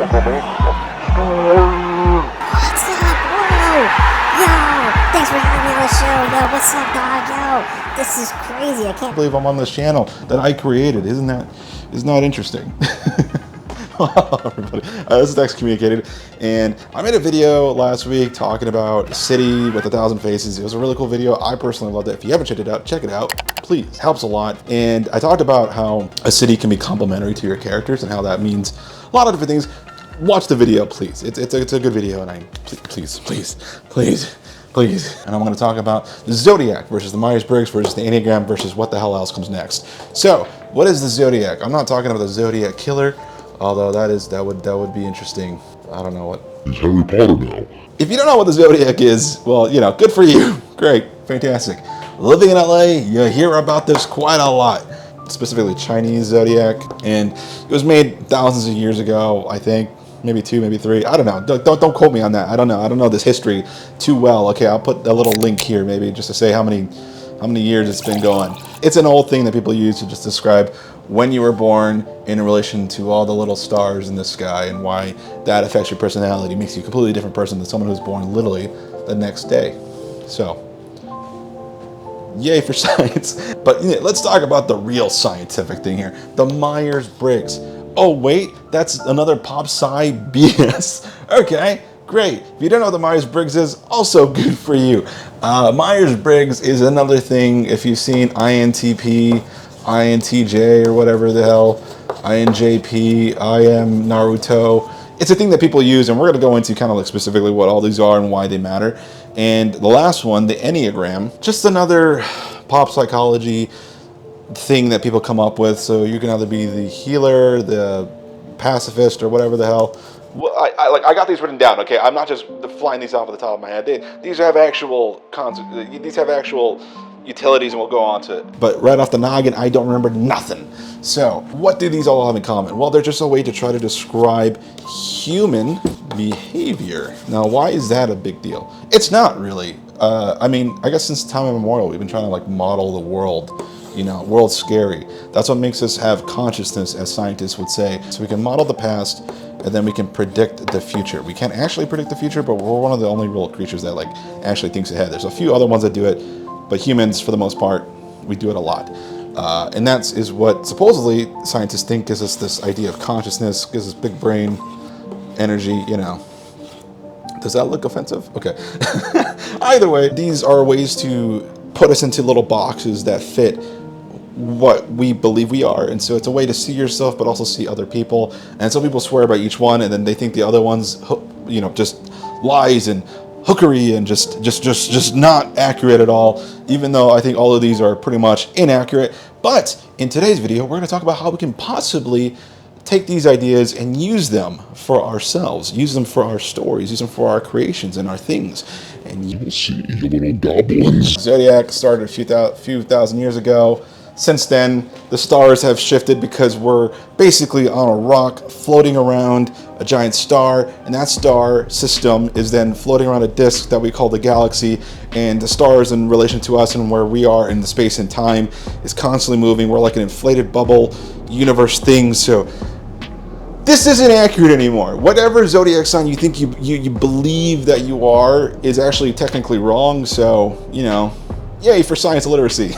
Thanks for having me on the show. Yo, what's up, dog? Yo, this is crazy. I can't believe I'm on this channel that I created. Isn't that interesting? Hello, everybody. This is Excommunicated, and I made a video last week talking about a city with 1,000 faces. It was a really cool video. I personally loved it. If you haven't checked it out, check it out, please. It helps a lot. And I talked about how a city can be complementary to your characters and how that means a lot of different things. Watch the video, please. It's a good video, and please. And I'm going to talk about the Zodiac versus the Myersbriggs versus the Enneagram versus what the hell else comes next. So, what is the Zodiac? I'm not talking about the Zodiac killer, although that would be interesting. I don't know what. It's Harry Potter now. If you don't know what the Zodiac is, well, you know, good for you. Great, fantastic. Living in LA, you hear about this quite a lot. Specifically Chinese Zodiac, and it was made thousands of years ago, I think. Maybe 2, maybe 3. I don't know. Don't quote me on that. I don't know this history too well. Okay, I'll put a little link here maybe just to say how many years it's been going. It's an old thing that people use to just describe when you were born in relation to all the little stars in the sky and why that affects your personality. It makes you a completely different person than someone who's born literally the next day. So, yay for science. But let's talk about the real scientific thing here. The Myersbriggs. Oh wait, that's another pop sci BS. Okay, great. If you don't know what the Myersbriggs is, also good for you. Myersbriggs is another thing. If you've seen INTP, INTJ, or whatever the hell, INJP, I am Naruto. It's a thing that people use, and we're going to go into kind of like specifically what all these are and why they matter. And the last one, the Enneagram, just another pop psychology thing that people come up with. So you can either be the healer, the pacifist, or whatever the hell. Well, I got these written down. Okay, I'm not just flying these off at the top of my head. These have actual utilities, and we'll go on to it. But right off the noggin, I don't remember nothing. So what do these all have in common? Well, they're just a way to try to describe human behavior. Now, why is that a big deal? It's not really. I mean, I guess since time immemorial, we've been trying to like model the world. You know, world's scary. That's what makes us have consciousness, as scientists would say. So we can model the past, and then we can predict the future. We can't actually predict the future, but we're one of the only real creatures that like actually thinks ahead. There's a few other ones that do it, but humans, for the most part, we do it a lot. And that is what supposedly scientists think gives us this idea of consciousness, gives us big brain energy, you know. Does that look offensive? Okay. Either way, these are ways to put us into little boxes that fit what we believe we are. And so it's a way to see yourself, but also see other people. And some people swear by each one, and then they think the other one's, you know, just lies and hookery and just not accurate at all, even though I think all of these are pretty much inaccurate. But in today's video, we're going to talk about how we can possibly take these ideas and use them for ourselves, use them for our stories, use them for our creations and our things. And you see, you little goblins. Zodiac started a few thousand years ago. Since then, the stars have shifted because we're basically on a rock floating around a giant star, and that star system is then floating around a disk that we call the galaxy, and the stars in relation to us and where we are in the space and time is constantly moving. We're like an inflated bubble universe thing. So this isn't accurate anymore. Whatever zodiac sign you think you believe that you are is actually technically wrong. So, you know, yay for science literacy.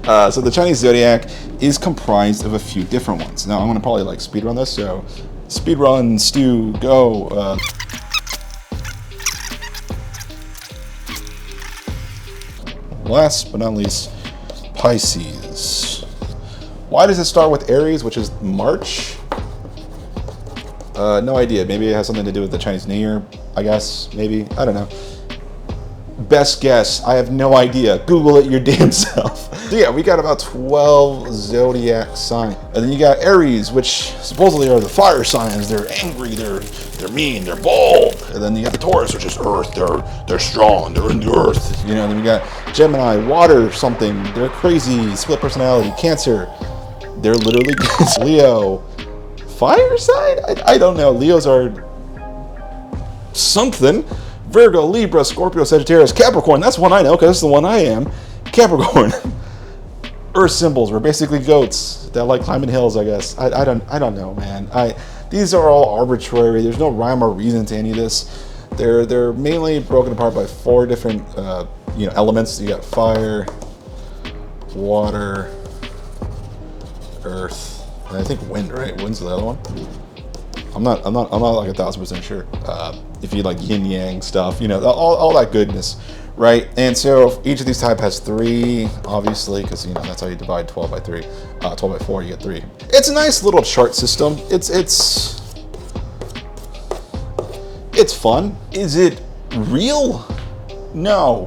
So the Chinese zodiac is comprised of a few different ones. Now I'm gonna probably like speed run this. So speed run, Stu, go. Last but not least, Pisces. Why does it start with Aries, which is March? No idea. Maybe it has something to do with the Chinese New Year, I guess. Maybe. I don't know. Best guess. I have no idea. Google it your damn self. So yeah, we got about 12 zodiac signs. And then you got Aries, which supposedly are the fire signs. They're angry, they're mean, they're bold. And then you got the Taurus, which is earth. They're strong, they're in the earth. You know, then we got Gemini, water something. They're crazy, split personality. Cancer, they're literally Leo, fire sign? I don't know. Leos are something. Virgo, Libra, Scorpio, Sagittarius, Capricorn. That's one I know because that's the one I am. Capricorn. Earth symbols. We're basically goats that like climbing hills, I guess. I don't know, man. These are all arbitrary. There's no rhyme or reason to any of this. They're mainly broken apart by 4 different elements. You got fire, water, earth, and I think wind. Right? Wind's the other one. I'm not like 1,000% sure. If you like yin yang stuff, all that goodness, right? And so each of these type has 3, obviously, because that's how you divide 12 by 3. 12 by 4, you get 3. It's a nice little chart system. It's fun. Is it real? No,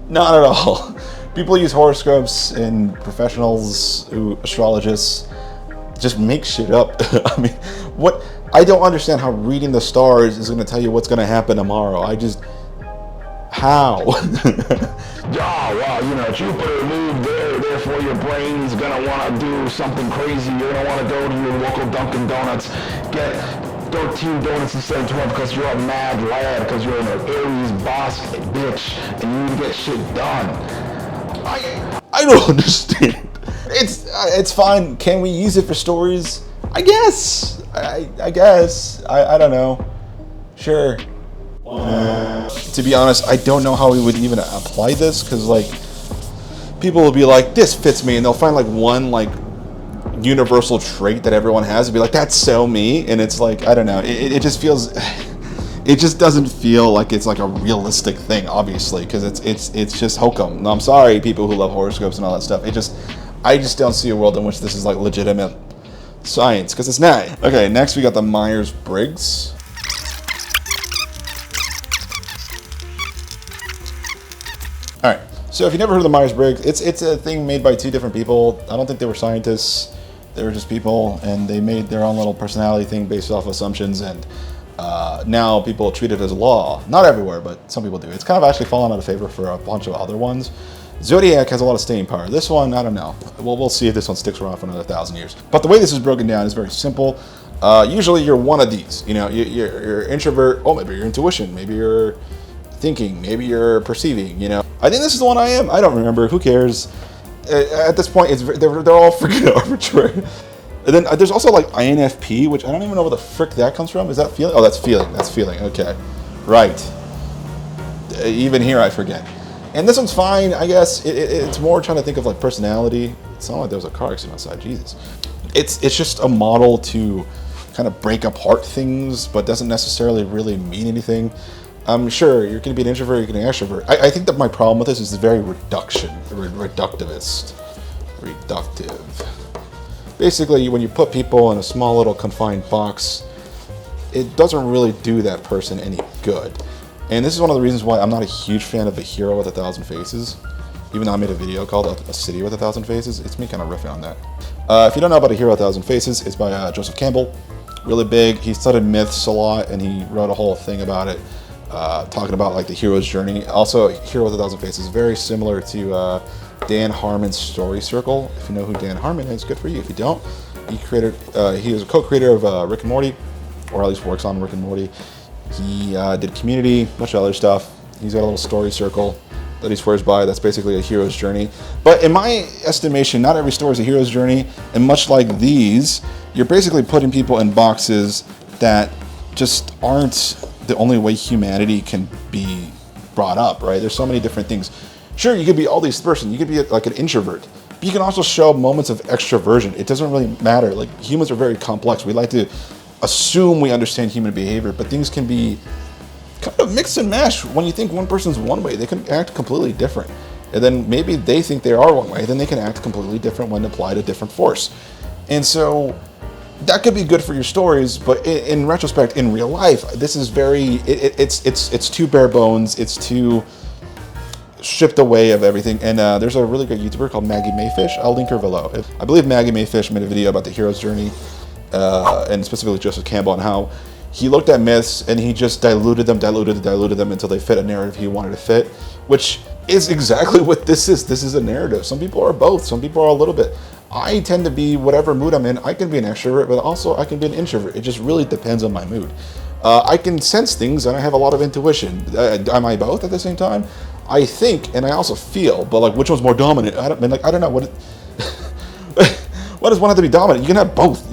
not at all. People use horoscopes and professionals, astrologists, just make shit up. I mean, I don't understand how reading the stars is going to tell you what's going to happen tomorrow. How? Yeah, well, Jupiter moved there, therefore your brain's gonna want to do something crazy. You're gonna want to go to your local Dunkin' Donuts, get 13 donuts instead of 12 because you're a mad lad, because you're an Aries boss bitch, and you need to get shit done. I don't understand. It's fine. Can we use it for stories? I guess. I guess. I don't know. Sure. To be honest, I don't know how we would even apply this, because people will be like, this fits me, and they'll find one universal trait that everyone has and be like, that's so me. And it's I don't know, it just feels, it just doesn't feel like it's a realistic thing, obviously, because it's just hokum. No, I'm sorry, people who love horoscopes and all that stuff. I just don't see a world in which this is legitimate science, because it's not. Okay, next we got the Myersbriggs. All right, so if you never heard of the Myersbriggs, it's a thing made by 2 different people. I don't think they were scientists. They were just people, and they made their own little personality thing based off assumptions, and now people treat it as law. Not everywhere, but some people do. It's kind of actually fallen out of favor for a bunch of other ones. Zodiac has a lot of staying power. This one, I don't know. We'll see if this one sticks around for another 1,000 years. But the way this is broken down is very simple. Usually you're one of these. You're introvert. Oh, maybe you're intuition. Maybe you're thinking. Maybe you're perceiving. I think this is the one I am. I don't remember. Who cares? At this point, they're all freaking arbitrary. And then there's also INFP, which I don't even know where the frick that comes from. Is that feeling? Oh, that's feeling. That's feeling. Okay, right. Even here, I forget. And this one's fine, I guess. It's more trying to think of personality. It's not like there was a car accident outside. Jesus. It's just a model to kind of break apart things, but doesn't necessarily really mean anything. I'm sure you're going to be an introvert, you're going to be an extrovert. I think that my problem with this is very reductivist. Reductive. Basically, when you put people in a small little confined box, it doesn't really do that person any good. And this is one of the reasons why I'm not a huge fan of A Hero with 1,000 Faces. Even though I made a video called A City with 1,000 Faces, it's me kind of riffing on that. If you don't know about A Hero with 1,000 Faces, it's by Joseph Campbell. Really big. He studied myths a lot, and he wrote a whole thing about it, talking about the hero's journey. Also, Hero with 1,000 Faces is very similar to Dan Harmon's Story Circle. If you know who Dan Harmon is, good for you. If you don't, he was a co-creator of Rick and Morty, or at least works on Rick and Morty. He did Community, a bunch of other stuff. He's got a little story circle that he swears by. That's basically a hero's journey. But in my estimation, not every story is a hero's journey. And much like these, you're basically putting people in boxes that just aren't the only way humanity can be brought up, right? There's so many different things. Sure, you could be all these person. You could be an introvert. But you can also show moments of extroversion. It doesn't really matter. Humans are very complex. We like to assume we understand human behavior, but things can be kind of mix and mash. When you think one person's one way, they can act completely different. And then maybe they think they are one way, then they can act completely different when applied a different force. And so that could be good for your stories, but in retrospect, in real life, this is it's too bare bones. It's too stripped away of everything. And there's a really good YouTuber called Maggie Mayfish. I'll link her below. I believe Maggie Mayfish made a video about the hero's journey, and specifically Joseph Campbell, and how he looked at myths and he just diluted them until they fit a narrative he wanted to fit, which is exactly what this is. This is a narrative. Some people are both. Some people are a little bit. I tend to be whatever mood I'm in. I can be an extrovert, but also I can be an introvert. It just really depends on my mood. I can sense things and I have a lot of intuition. Am I both at the same time? I think, and I also feel, but like which one's more dominant? I don't know what. Why does one have to be dominant? You can have both.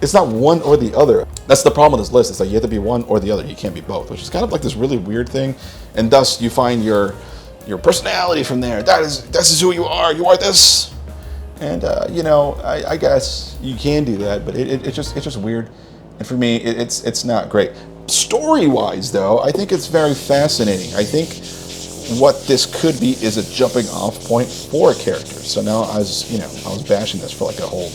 It's not one or the other. That's the problem with this list. It's like you have to be one or the other. You can't be both, which is kind of like this really weird thing. And thus you find your personality from there. This is who you are. You are this. And I guess you can do that, but it's just weird. And for me, it's not great. Story-wise, though, I think it's very fascinating. I think what this could be is a jumping off point for a character. So now I was bashing this for like a whole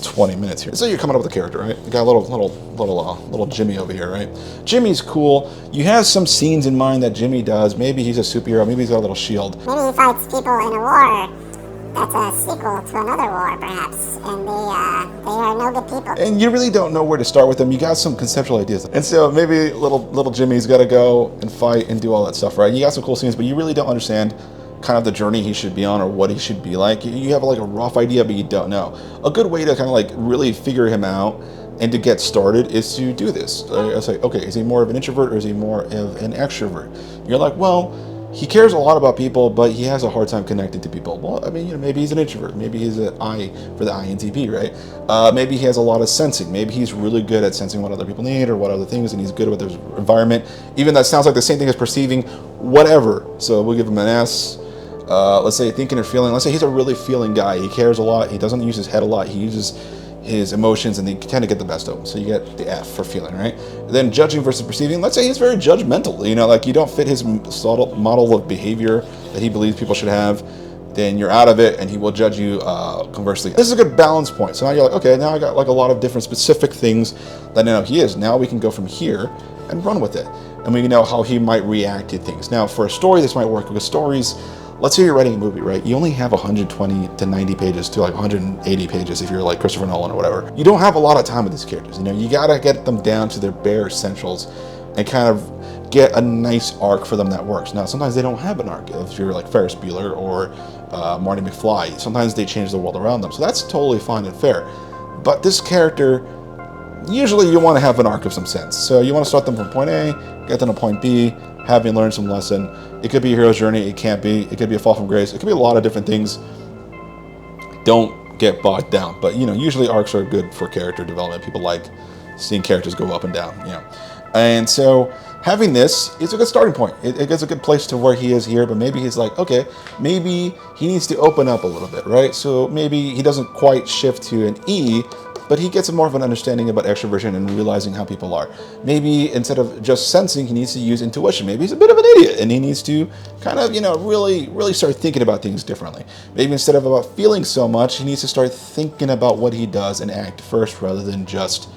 20 minutes here. So you're coming up with a character, right? You got a little Jimmy over here, right? Jimmy's cool. You have some scenes in mind that Jimmy does. Maybe he's a superhero. Maybe he's got a little shield. Maybe he fights people in a war that's a sequel to another war, perhaps, and they are no good people. And you really don't know where to start with them. You got some conceptual ideas. And so maybe little Jimmy's got to go and fight and do all that stuff, right? You got some cool scenes, but you really don't understand kind of the journey he should be on or what he should be like. You have like a rough idea, but you don't know. A good way to kind of like really figure him out and to get started is to do this. It's like, okay, is he more of an introvert or is he more of an extrovert? You're like, well, he cares a lot about people, but he has a hard time connecting to people. Well, I mean, maybe he's an introvert. Maybe he's an I for the INTP, right? Maybe he has a lot of sensing. Maybe he's really good at sensing what other people need or what other things, and he's good with his environment. Even that sounds like the same thing as perceiving, whatever. So we'll give him an S. Let's say thinking or feeling. Let's say he's a really feeling guy. He cares a lot. He doesn't use his head a lot. He uses his emotions, and they tend to get the best of him. So you get the F for feeling, right? Then judging versus perceiving. Let's say he's very judgmental. Like you don't fit his model of behavior that he believes people should have. Then you're out of it, and he will judge you conversely. This is a good balance point. So now you're like, okay, now I got like a lot of different specific things that I know he is. Now we can go from here and run with it, and we know how he might react to things. Now for a story, this might work because stories. Let's say you're writing a movie, right? You only have 120 to 90 pages to like 180 pages if you're like Christopher Nolan or whatever. You don't have a lot of time with these characters. You gotta get them down to their bare essentials and kind of get a nice arc for them that works. Now, sometimes they don't have an arc. If you're like Ferris Bueller or Marty McFly, sometimes they change the world around them. So that's totally fine and fair. But this character, usually you want to have an arc of some sense. So you want to start them from point A, get them to point B, having learned some lesson. It could be a hero's journey, it can't be. It could be a fall from grace. It could be a lot of different things. Don't get bogged down. But usually arcs are good for character development. People like seeing characters go up and down. And so having this is a good starting point. It gets a good place to where he is here, but maybe he's like, okay, maybe he needs to open up a little bit, right? So maybe he doesn't quite shift to an E, but he gets more of an understanding about extroversion and realizing how people are. Maybe instead of just sensing, he needs to use intuition. Maybe he's a bit of an idiot and he needs to kind of, really start thinking about things differently. Maybe instead of about feeling so much, he needs to start thinking about what he does and act first rather than just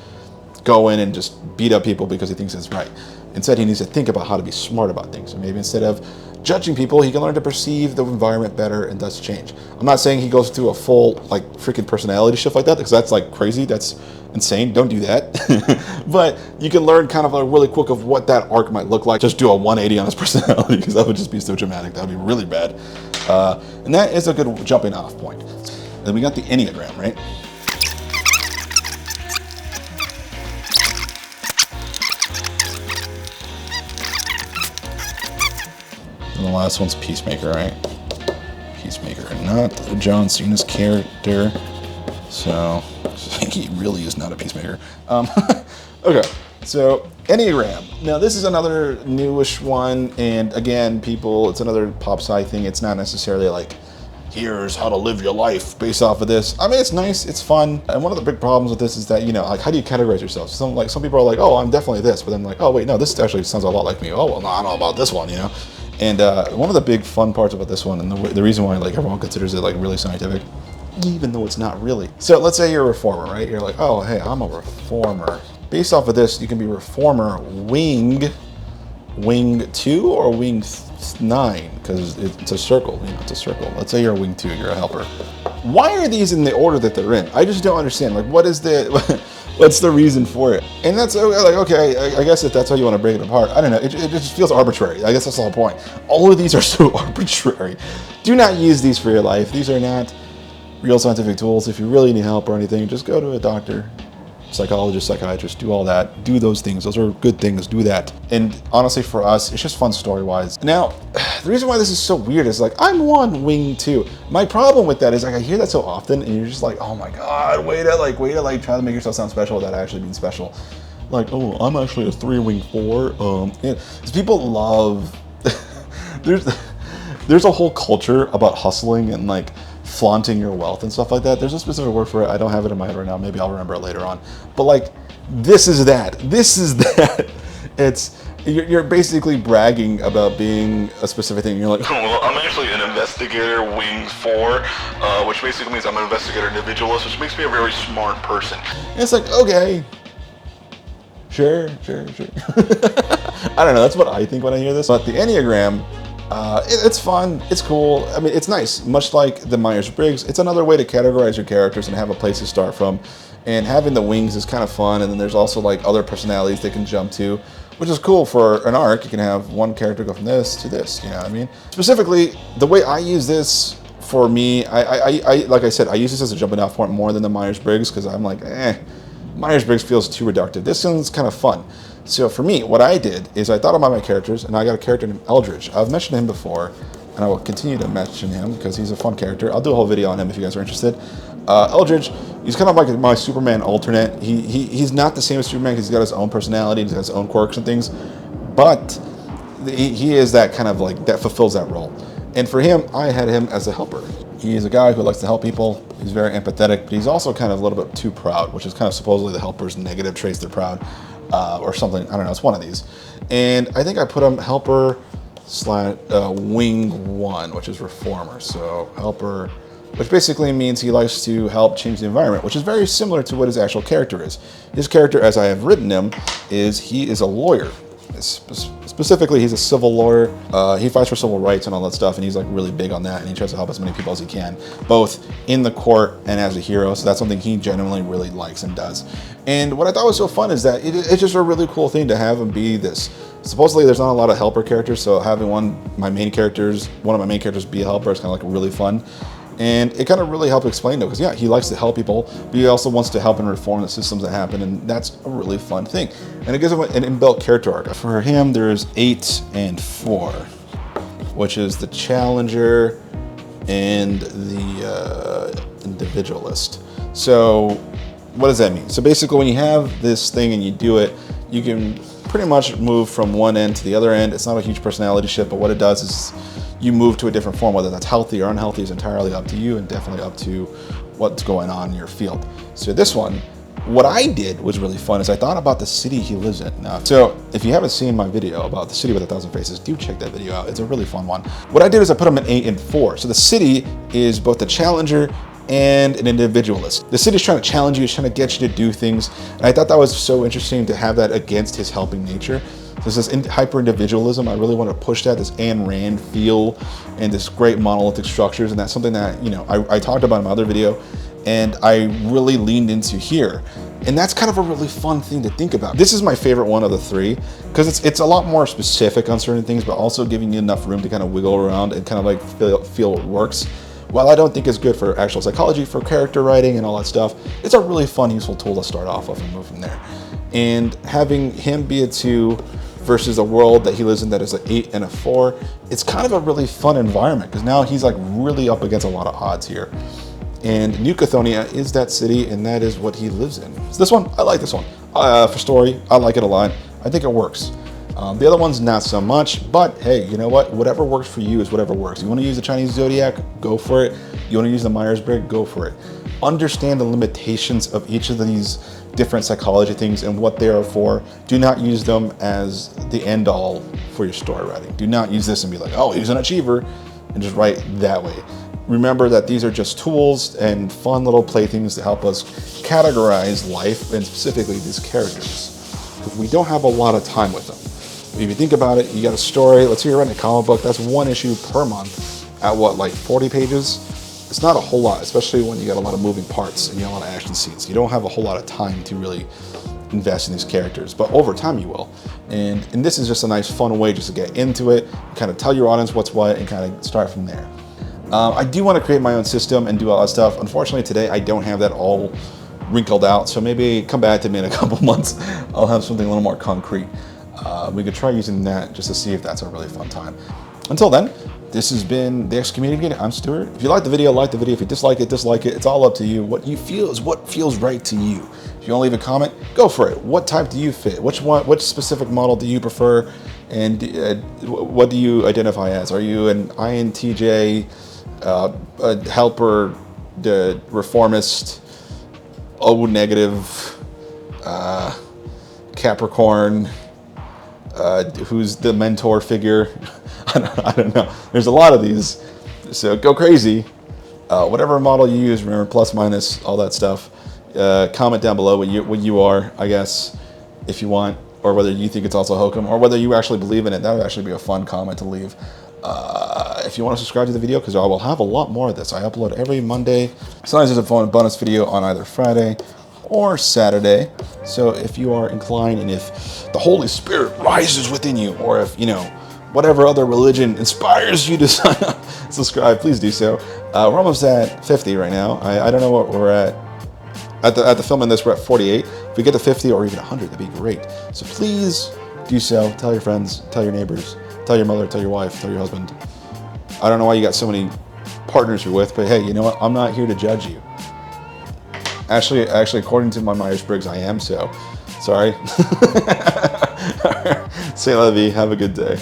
go in and just beat up people because he thinks it's right. Instead, he needs to think about how to be smart about things. So maybe instead of judging people, he can learn to perceive the environment better and thus change. I'm not saying he goes through a full like freaking personality shift like that, because that's like crazy. That's insane. Don't do that. But you can learn kind of a really quick of what that arc might look like. Just do a 180 on his personality, because that would just be so dramatic. That would be really bad. And that is a good jumping off point. Then we got the Enneagram, right? And the last one's Peacemaker, right? Peacemaker, not John Cena's character. So he really is not a peacemaker. Okay, so Enneagram. Now this is another newish one, and again, it's another pop sci thing. It's not necessarily like, here's how to live your life based off of this. I mean, it's nice, it's fun. And one of the big problems with this is that, like, how do you categorize yourself? Some people are like, oh, I'm definitely this, but then like, oh wait, no, this actually sounds a lot like me. Oh, well, no, I don't know about this one, And one of the big fun parts about this one, and the reason why like everyone considers it like really scientific, even though it's not really. So let's say you're a reformer, right? You're like, oh, hey, I'm a reformer. Based off of this, you can be reformer wing 2 or wing 9, because it's a circle. It's a circle. Let's say you're a wing 2, you're a helper. Why are these in the order that they're in? I just don't understand. Like, what's the reason for it? And that's like, okay, I guess if that's how you want to break it apart, I don't know. It just feels arbitrary. I guess that's the whole point. All of these are so arbitrary. Do not use these for your life. These are not real scientific tools. If you really need help or anything, just go to a doctor. psychologists, psychiatrists, do all that. Do those things. Those are good things. Do that. And honestly, for us, it's just fun story-wise. Now, the reason why this is so weird is like, I'm one wing too. My problem with that is like, I hear that so often and you're just like, oh my God, way to try to make yourself sound special without actually being special. Like, oh, I'm actually a 3-wing 4. Yeah, 'cause people love, there's a whole culture about hustling and like flaunting your wealth and stuff like that. There's a specific word for it. I don't have it in my head right now. Maybe I'll remember it later on. But like, this is that. It's, you're basically bragging about being a specific thing. You're like, Oh, well, I'm actually an investigator, wing 4, which basically means I'm an investigator individualist, which makes me a very smart person. and it's like, okay, sure. I don't know. That's what I think when I hear this. But the Enneagram, it's fun. It's cool. I mean, it's nice. Much like the Myersbriggs, it's another way to categorize your characters and have a place to start from. And having the wings is kind of fun. And then there's also like other personalities they can jump to, which is cool for an arc. You can have one character go from this to this. You know what I mean? Specifically, the way I use this for me, I like I said, I use this as a jumping off point more than the Myersbriggs because I'm like, Myersbriggs feels too reductive. This one's kind of fun. So for me, what I did is I thought about my characters, and I got a character named Eldridge. I've mentioned him before, and I will continue to mention him because he's a fun character. I'll do a whole video on him if you guys are interested. Eldridge, he's kind of like my Superman alternate. He's not the same as Superman because he's got his own personality, he's got his own quirks and things, but he is that kind of like, that fulfills that role. And for him, I had him as a helper. He is a guy who likes to help people. He's very empathetic, but he's also kind of a little bit too proud, which is kind of supposedly the helper's negative traits. They're proud, or something. I don't know. It's one of these. And I think I put him helper / wing 1, which is reformer. So helper, which basically means he likes to help change the environment, which is very similar to what his actual character is. His character, as I have written him, he is a lawyer. Specifically, he's a civil lawyer. He fights for civil rights and all that stuff, and he's like really big on that, and he tries to help as many people as he can, both in the court and as a hero. So that's something he genuinely really likes and does. And what I thought was so fun is that it's just a really cool thing to have him be this. Supposedly, there's not a lot of helper characters, so having one of my main characters be a helper is kind of like really fun. And it kind of really helped explain though, because yeah, he likes to help people, but he also wants to help and reform the systems that happen, and that's a really fun thing. And it gives him an inbuilt character arc. For him, there's 8 and 4, which is the challenger and the individualist. So what does that mean? So basically, when you have this thing and you do it, you can pretty much move from one end to the other end. It's not a huge personality shift, but what it does is you move to a different form. Whether that's healthy or unhealthy is entirely up to you, and definitely up to what's going on in your field. So this one, what I did was really fun is I thought about the city he lives in. Now, so if you haven't seen my video about the city with 1,000 faces, do check that video out. It's a really fun one. What I did is I put him at 8 and 4. So the city is both the challenger and an individualist. The city's trying to challenge you, it's trying to get you to do things. And I thought that was so interesting to have that against his helping nature. There's this hyper-individualism. I really want to push that, this Ayn Rand feel and this great monolithic structures. And that's something that, you know, I talked about in my other video and I really leaned into here. And that's kind of a really fun thing to think about. This is my favorite one of the 3 because it's a lot more specific on certain things, but also giving you enough room to kind of wiggle around and kind of like feel what works. While I don't think it's good for actual psychology, for character writing and all that stuff, it's a really fun, useful tool to start off with and move from there. And having him be a 2 versus a world that he lives in that is an 8 and a 4, it's kind of a really fun environment because now he's like really up against a lot of odds here. And New Cathonia is that city, and that is what he lives in. So this one, I like this one. For story, I like it a lot. I think it works. The other one's not so much, but hey, you know what? Whatever works for you is whatever works. You want to use the Chinese Zodiac? Go for it. You want to use the Myersbriggs? Go for it. Understand the limitations of each of these different psychology things and what they are for. Do not use them as the end all for your story writing. Do not use this and be like, oh, he's an achiever, and just write that way. Remember that these are just tools and fun little playthings to help us categorize life and specifically these characters. We don't have a lot of time with them. If you think about it, you got a story, let's say you're writing a comic book, that's 1 issue per month at what, like 40 pages? It's not a whole lot, especially when you got a lot of moving parts and you got a lot of action scenes. You don't have a whole lot of time to really invest in these characters, but over time you will. And this is just a nice fun way just to get into it, kind of tell your audience what's what and kind of start from there. I do want to create my own system and do all that stuff. Unfortunately today I don't have that all wrinkled out. So maybe come back to me in a couple months. I'll have something a little more concrete. We could try using that just to see if that's a really fun time. Until then, this has been The Excommunicated. I'm Stuart. If you like the video, like the video. If you dislike it, dislike it. It's all up to you. What you feel is what feels right to you. If you want to leave a comment, go for it. What type do you fit? Which specific model do you prefer? And what do you identify as? Are you an INTJ, a helper, the reformist, O negative, Capricorn, who's the mentor figure? I don't know. There's a lot of these, so go crazy. Whatever model you use, remember plus minus all that stuff. Comment down below what you are, I guess, if you want, or whether you think it's also hokum, or whether you actually believe in it. That would actually be a fun comment to leave. If you want to subscribe to the video, because I will have a lot more of this. I upload every Monday. Sometimes there's a fun bonus video on either Friday or Saturday. So if you are inclined, and if the Holy Spirit rises within you, or if, you know, whatever other religion inspires you to sign up, subscribe, please do so. We're almost at 50 right now. I don't know what we're at. At the filming this, we're at 48. If we get to 50 or even 100, that'd be great. So please do so. Tell your friends, tell your neighbors, tell your mother, tell your wife, tell your husband. I don't know why you got so many partners you're with, but hey, you know what? I'm not here to judge you. Actually, according to my Myersbriggs, I am so. Sorry. Say la vie. Have a good day.